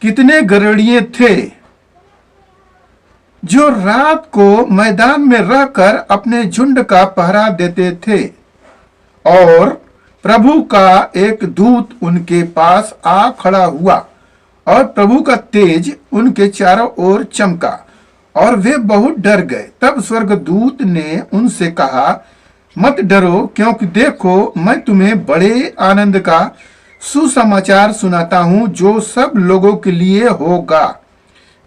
कितने गड़ेड़िए थे जो रात को मैदान में रहकर अपने झुंड का पहरा देते थे, और प्रभु का एक दूत उनके पास आ खड़ा हुआ और प्रभु का तेज उनके चारों ओर चमका और वे बहुत डर गए। तब स्वर्गदूत ने उनसे कहा, मत डरो, क्योंकि देखो मैं तुम्हें बड़े आनंद का सुसमाचार सुनाता हूं जो सब लोगों के लिए होगा,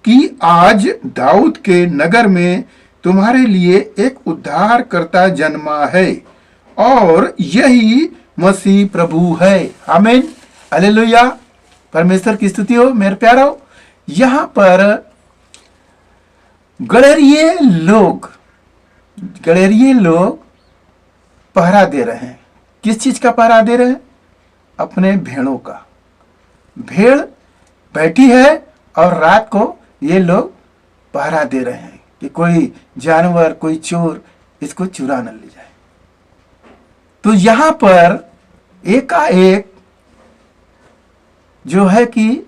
कि आज दाऊद के नगर में तुम्हारे लिए एक उद्धारकर्ता जन्मा है, और यही मसीह प्रभु है। आमीन, हालेलुया, परमेश्वर की स्तुति हो। मेरे प्यारो, यहाँ पर गड़ेरिये लोग पहरा दे रहे हैं। किस चीज का पहरा दे रहे हैं? अपने भेड़ों का। भेड़ बैठी है और रात को ये लोग पहरा दे रहे हैं कि कोई जानवर, कोई चोर इसको चुरा न ले जाए। तो यहां पर एकाएक जो है कि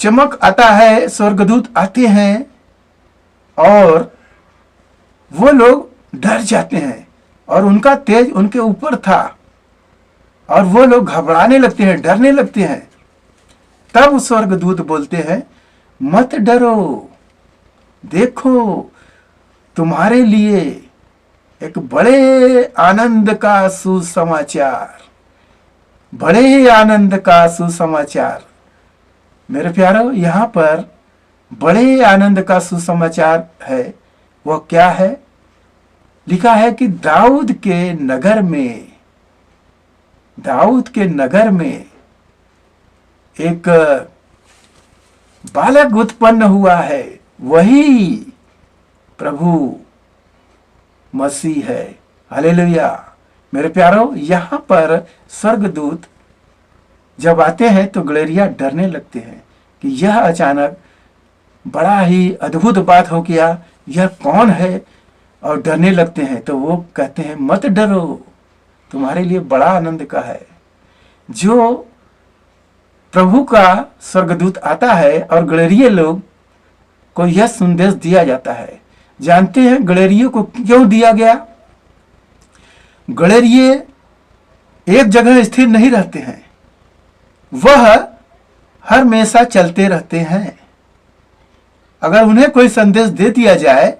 चमक आता है, स्वर्गदूत आते हैं और वो लोग डर जाते हैं, और उनका तेज उनके ऊपर था और वो लोग घबराने लगते हैं, डरने लगते हैं। तब स्वर्गदूत बोलते हैं, मत डरो, देखो तुम्हारे लिए एक बड़े आनंद का सुसमाचार, बड़े आनंद का सुसमाचार। मेरे प्यारो, यहाँ पर बड़े आनंद का सुसमाचार है। वह क्या है? लिखा है कि दाऊद के नगर में एक बालक उत्पन्न हुआ है, वही प्रभु मसीह है। हालेलुया। मेरे प्यारो, यहाँ पर स्वर्गदूत जब आते हैं तो गड़ेरिया डरने लगते हैं कि यह अचानक बड़ा ही अद्भुत बात हो गया, यह कौन है, और डरने लगते हैं। तो वो कहते हैं, मत डरो, तुम्हारे लिए बड़ा आनंद का है। जो प्रभु का स्वर्गदूत आता है और गड़ेरिये लोग को यह संदेश दिया जाता है। जानते हैं गड़ेरियों को क्यों दिया गया? गड़ेरिये एक जगह स्थिर नहीं रहते हैं, वह हर हमेशा चलते रहते हैं। अगर उन्हें कोई संदेश दे दिया जाए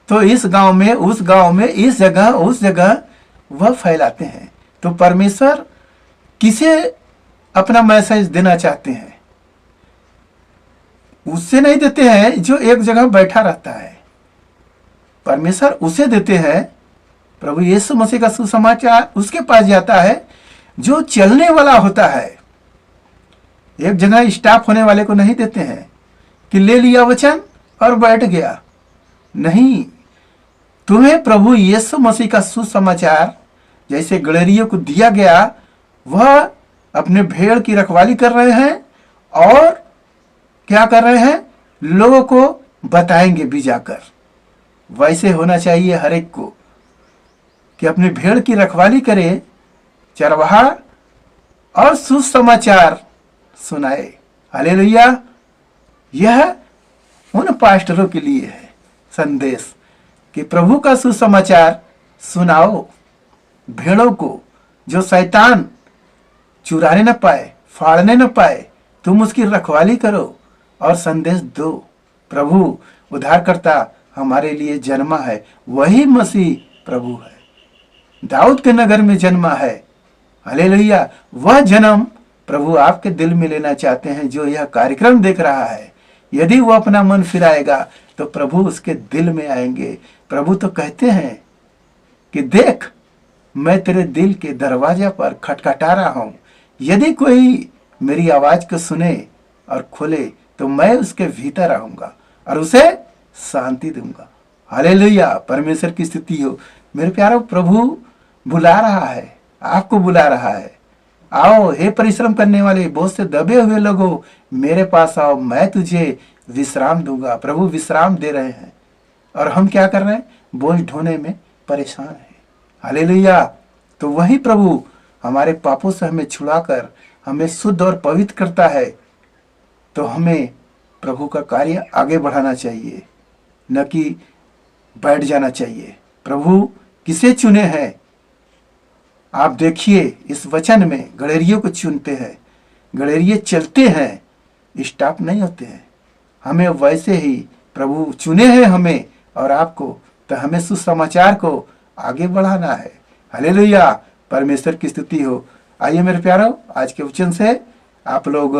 तो इस गांव में, उस गांव में, इस जगह, उस जगह वह फैलाते हैं। तो परमेश्वर किसे अपना मैसेज देना चाहते हैं? उससे नहीं देते हैं जो एक जगह बैठा रहता है। परमेश्वर उसे देते हैं, प्रभु यीशु मसीह का सुसमाचार उसके पास जाता है जो चलने वाला होता है। एक जगह स्टाफ होने वाले को नहीं देते हैं कि ले लिया वचन और बैठ गया। नहीं, तुम्हें प्रभु यीशु मसीह का सुसमाचार जैसे गड़ेरियों को दिया गया, वह अपने भेड़ की रखवाली कर रहे हैं और क्या कर रहे हैं? लोगों को बताएंगे भी जाकर। वैसे होना चाहिए हर एक को कि अपने भेड़ की रखवाली करे, चरवाहा, और सुसमाचार सुनाए। हालेलुया। यह उन पास्टरों के लिए है संदेश कि प्रभु का सुसमाचार सुनाओ भेड़ों को, जो शैतान चुराने न पाए, फाड़ने न पाए। तुम उसकी रखवाली करो और संदेश दो। प्रभु उद्धारकर्ता हमारे लिए जन्मा है, वही मसीह प्रभु है, दाऊद के नगर में जन्मा है। हालेलुया। वह जन्म प्रभु आपके दिल में लेना चाहते हैं जो यह कार्यक्रम देख रहा है। यदि वो अपना मन फिराएगा तो प्रभु उसके दिल में आएंगे। प्रभु तो कहते हैं कि देख, मैं तेरे दिल के दरवाजा पर खटखटा रहा हूं, यदि कोई मेरी आवाज को सुने और खोले तो मैं उसके भीतर आऊंगा और उसे शांति दूंगा। हालेलुया। परमेश्वर की स्तुति हो। मेरे प्यारो, प्रभु बुला रहा है, आपको बुला रहा है। आओ हे परिश्रम करने वाले, बहुत से दबे हुए लोगों, मेरे पास आओ, मैं तुझे विश्राम दूंगा। प्रभु विश्राम दे रहे हैं और हम क्या कर रहे हैं? बोझ ढोने में परेशान हैं। हालेलुया। तो वही प्रभु हमारे पापों से हमें छुड़ाकर हमें शुद्ध और पवित्र करता है। तो हमें प्रभु का कार्य आगे बढ़ाना चाहिए, न कि बैठ जाना चाहिए। प्रभु किसे चुने हैं? आप देखिए इस वचन में गड़ेरियों को चुनते हैं। गड़ेरिये चलते हैं, स्टॉप नहीं होते हैं। हमें वैसे ही प्रभु चुने हैं हमें और आपको, तो हमें सुसमाचार को आगे बढ़ाना है। हालेलुया, परमेश्वर की स्तुति हो। आइए मेरे प्यारो, आज के वचन से आप लोग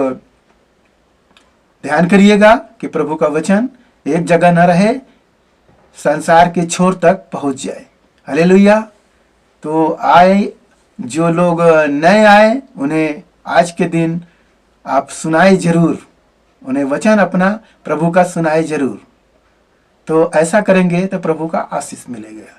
ध्यान करिएगा कि प्रभु का वचन एक जगह न रहे, संसार के छोर तक पहुंच जाए। हालेलुया। तो आए जो लोग नए आए उन्हें आज के दिन आप सुनाए जरूर, उन्हें वचन अपना प्रभु का सुनाए जरूर। तो ऐसा करेंगे तो प्रभु का आशीष मिलेगा।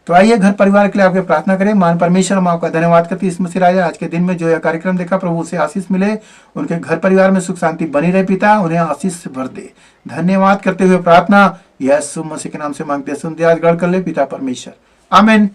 तो आइए घर परिवार के लिए आपके प्रार्थना करें। मान परमेश्वर, हम आपका धन्यवाद करते हैं इस मसीह राजा, आज के दिन में जो यह कार्यक्रम देखा, प्रभु से आशीष मिले, उनके घर परिवार में सुख शांति बनी रहे। पिता उन्हें आशीष से भर दे। धन्यवाद करते हुए प्रार्थना यीशु मसीह के नाम से मांगते हैं, सुन दे, आज गढ़ कर ले पिता परमेश्वर, आमीन।